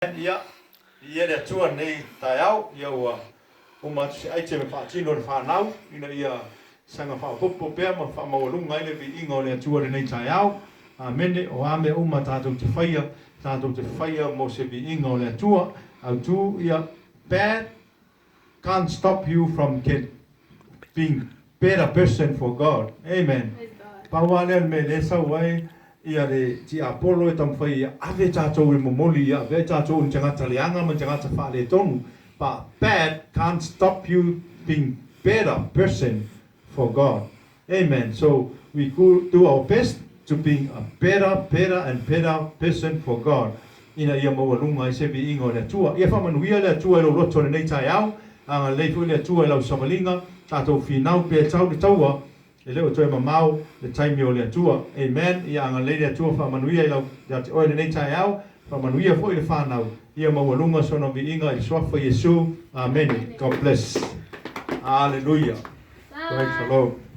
ia le atua nei taeao ia ua uma se ai te me whaatino le whanau ina ia sanga whaopopo pēr ma whamaualunga ai le viinga o le atua le nei taeao mene o ame uma tātou te whaia mo se viinga o le atua au tu ia bad can't stop you from being better person for God. Amen. Pawale me le sawai ia le ti Apollo e tam fai ave tātou i momoli ia ave tātou i tangata leanga ma tangata whaale tonu. But bad can't stop you being better person for God. Amen. So we could do our best to be a better person for God. Ina ia mawalunga i sebi ingo le tua. Ia whamanuia le tua i lo roto le nei tai au. Anga leifu le tua i lau samalinga. Tātou whinau pe tau le taua. E leo toe mamau le taimi o le atua. Amen. Ia anga le atua whamanuia i lau oe le nei tai au. Whamanuia fo i le whanau. Ia mawalunga sona vi inga i swafa Yesu. Amen. God bless. Hallelujah. Praise the Lord.